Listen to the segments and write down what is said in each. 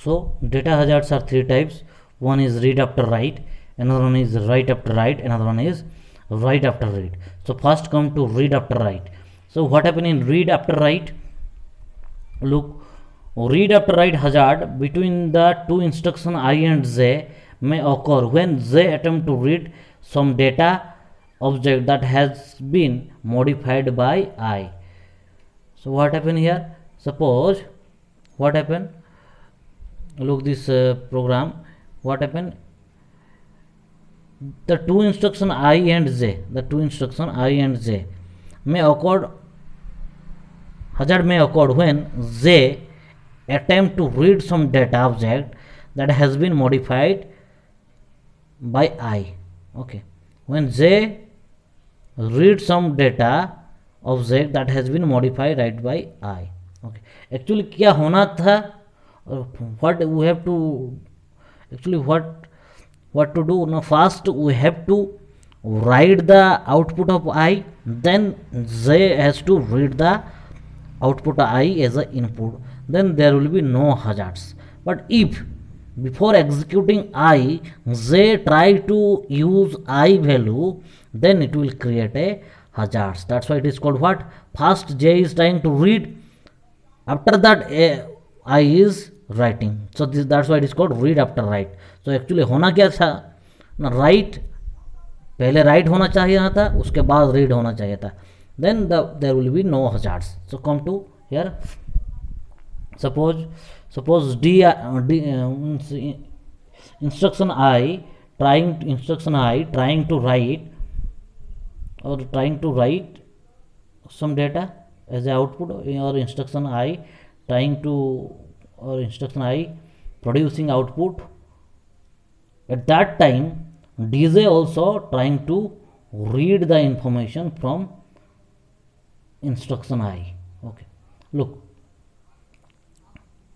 So data hazards are three types. One is read after write, another one is write after write, another one is write after read. So first come to read after write. So what happen in read after write? Look, read after write hazard between the two instruction I and j may occur when j attempt to read some data object that has been modified by I. So what happen here? Suppose what happen? Look this program. What happen? The two instruction I and j, may occur, hazard may occur when j attempt to read some data object that has been modified by I. Okay, when j read some data object that has been modified right by I. Okay, actually क्या होना था, what we have to actually what to do now? First we have to write the output of I, then j has to read the output I as an input, then there will be no hazards. But if before executing I, j try to use I value, then it will create a hazards. That's why it is called what? First j is trying to read, after that I is writing. So that's why it is called read after write. So actually होना क्या था ना, right पहले right होना चाहिए था, उसके बाद रीड होना चाहिए था, then there will be no hazards. So come to here. Suppose instruction I trying to write some data as a output, or instruction I producing output. At that time DJ also trying to read the information from instruction I. Okay, look,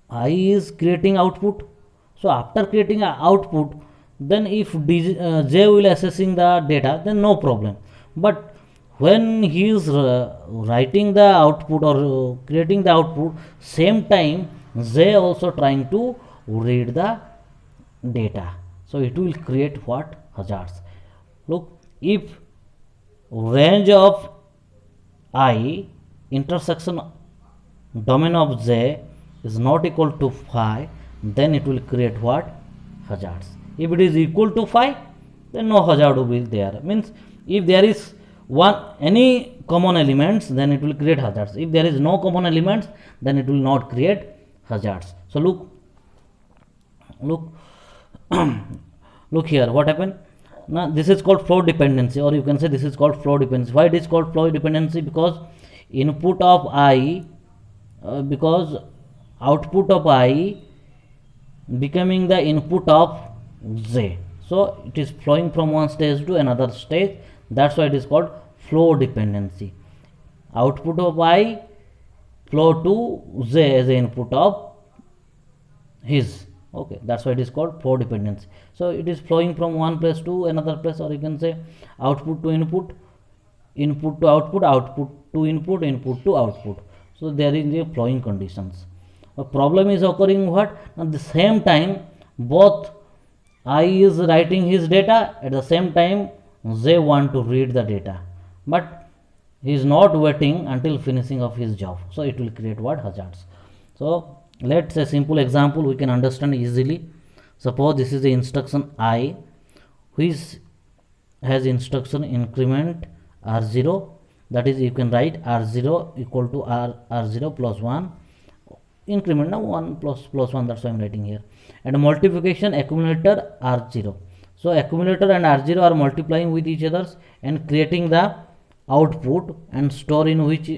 I is creating output. So after creating a output, then if J will assessing the data, then no problem. But when he is writing the output or creating the output, same time J also trying to read the data. So it will create what? Hazards. Look, if range of I intersection domain of J is not equal to phi, then it will create what? Hazards. If it is equal to phi, then no hazard will be there. Means if there is any common elements, then it will create hazards. If there is no common elements, then it will not create hazards. So look look here, what happened now? This is called flow dependency, or you can say this is called flow dependency. Why it is called flow dependency? Because input of I because output of I becoming the input of J, so it is flowing from one stage to another stage. That's why it is called flow dependency. Output of I flow to J as the input of his. Okay, that's why it is called flow dependency. So it is flowing from one place to another place, or you can say output to input, input to output, output to input, input to output. So there is a flowing conditions. A problem is occurring what? At the same time both I is writing his data, at the same time J want to read the data, but he is not waiting until finishing of his job. So it will create what? Hazards. So let's a simple example we can understand easily. Suppose this is the instruction I, which has instruction increment R0, that is you can write R0 equal to R0 plus 1, increment now 1 plus 1, that's why I am writing here, and multiplication accumulator R0. So accumulator and R0 are multiplying with each others and creating the output, and store in which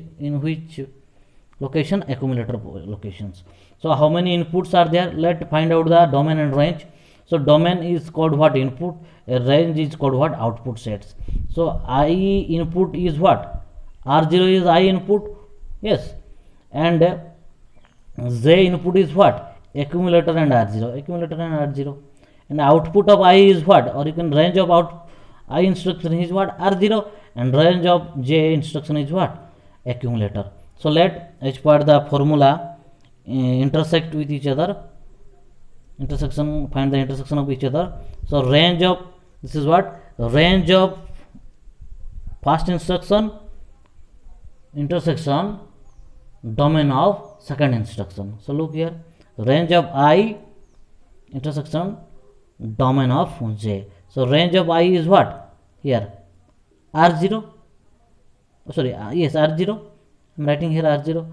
location? Accumulator locations. So how many inputs are there? Let's find out the domain and range. So domain is called what? Input. A range is called what? Output sets. So I input is what? R0 is I input, yes, and J input is what? Accumulator and R0, and output of I is what? Or you can range of I instruction is what? R0, and range of J instruction is what? Accumulator. So let as per the formula intersect with each other. intersection, find the intersection of each other. So range of, this is what, range of first instruction intersection domain of second instruction. So look here, range of I intersection domain of j. So range of I is what here, r0, sorry, yes, r0, I'm writing here r0,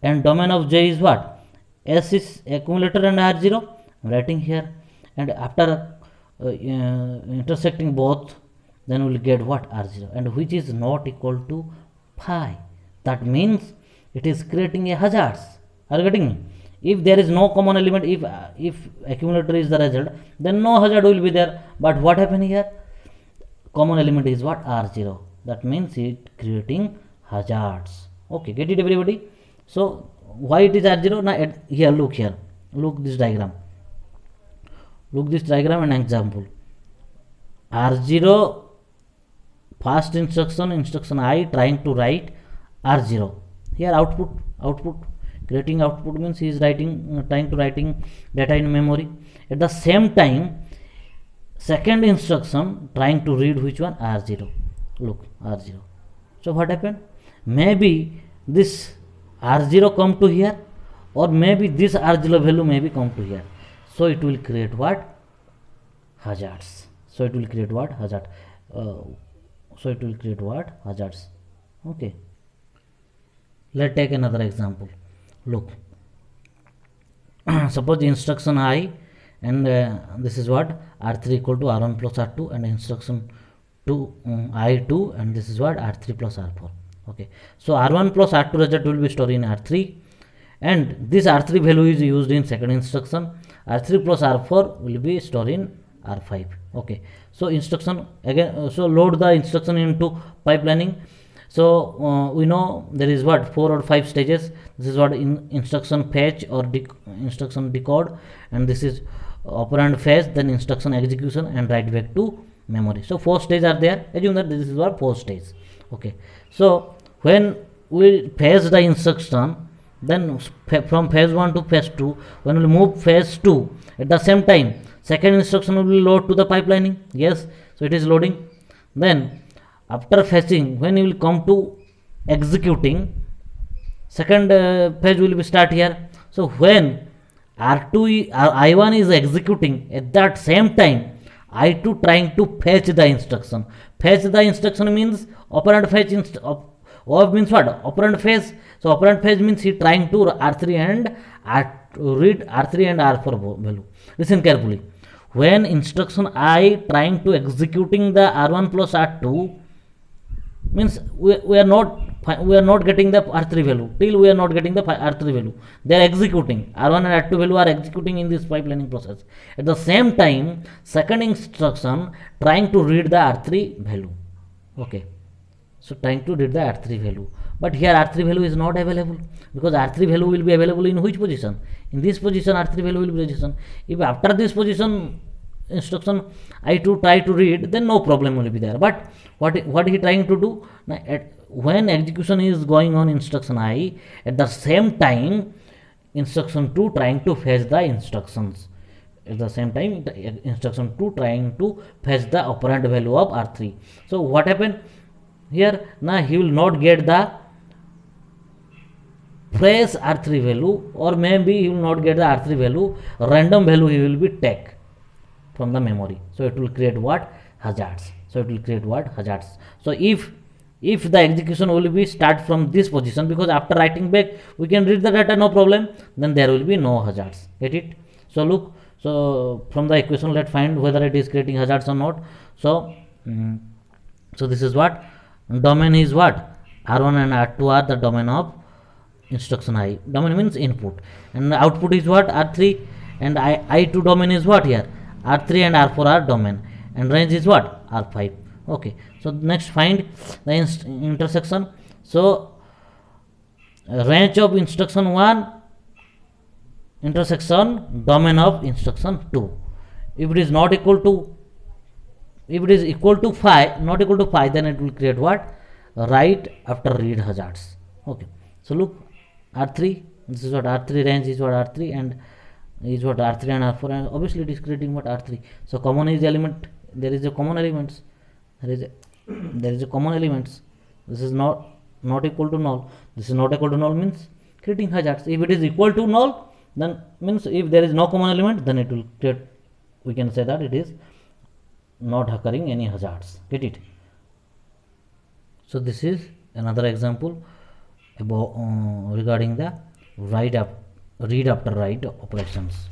and domain of j is what, s is accumulator and r0, I'm writing here, and after intersecting both, then we'll get what, r0, and which is not equal to phi. That means it is creating a hazards. Are you getting me? If there is no common element, if accumulator is the result, then no hazard will be there. But what happened here? Common element is what, r0. That means it creating hazards. Okay, get it everybody? So why it is r0? Now here, look here, look this diagram. Look this diagram and example. R0 first instruction I trying to write R0. Here output creating output means he is writing trying to writing data in memory. At the same time, second instruction trying to read which one, R0. Look, R0. So what happened? Maybe this R0 come to here, or maybe this R0 value maybe come to here. So it will create what, hazards. So it will create what, hazard. So it will create what, hazards. Okay, let's take another example. Look, suppose instruction I, and this is what, r3 equal to r1 plus r2, and instruction 2 I2, and this is what, r3 plus r4. Okay, so r1 plus r2 result will be stored in r3, and this r3 value is used in second instruction. R3 plus r4 will be stored in r5. Okay, so instruction again, so load the instruction into pipelining. So we know there is what, 4 or 5 stages. This is what, instruction fetch or instruction decode, and this is operand fetch, then instruction execution, and write back to memory. So 4 stages are there. Assume that this is what 4 stages. Okay, so when we fetch the instruction, then from phase 1 to phase 2, when we move phase 2, at the same time second instruction will be load to the pipelining. Yes, so it is loading. Then after fetching, when you will come to executing, second phase will be start here. So when R2 I1 is executing, at that same time I2 trying to fetch the instruction. Fetch the instruction means operand fetch of means what, operand fetch. So operand fetch means he trying to R3 and read R3 and R4 value. Listen carefully. When instruction I trying to executing the R1 plus R2, means we are not getting the R3 value. Till we are not getting the R3 value, they are executing. R1 and R2 value are executing in this pipelining process. At the same time, second instruction trying to read the R3 value. Okay, so trying to read the R3 value, but here R3 value is not available, because R3 value will be available in which position? In this position R3 value will be position. If after this position instruction I2 try to read, then no problem will be there. But what he trying to do? Now, when execution is going on instruction I, at the same time instruction 2 trying to fetch the instructions. At the same time instruction 2 trying to fetch the operand value of R3. So what happened here? Now he will not get the fresh R3 value, or maybe he will not get the R3 value, random value he will be take from the memory. So it will create what, hazards. So it will create what, hazards. So if the execution will be start from this position, because after writing back we can read the data, no problem, then there will be no hazards. Get it? So look, so from the equation let's find whether it is creating hazards or not. So so this is what, domain is what, R1 and R2 are the domain of instruction I. Domain means input, and the output is what, R3, and I2 domain is what here, R3 and R4 are domain, and range is what, R5. Okay, so next find the intersection. So range of instruction 1 intersection domain of instruction 2. If it is not equal to, if it is equal to phi, not equal to phi, then it will create what, write after read hazards. Okay, so look, R3, this is what R3, range is what R3, and is what R3 and R4, and obviously it is creating what R3. So common is element, there is a common elements, there is a common elements. This is not equal to null. This is not equal to null means creating hazards. If it is equal to null, then means if there is no common element, then it will create, we can say that it is not occurring any hazards. Get it? So this is another example about regarding the read after write operations.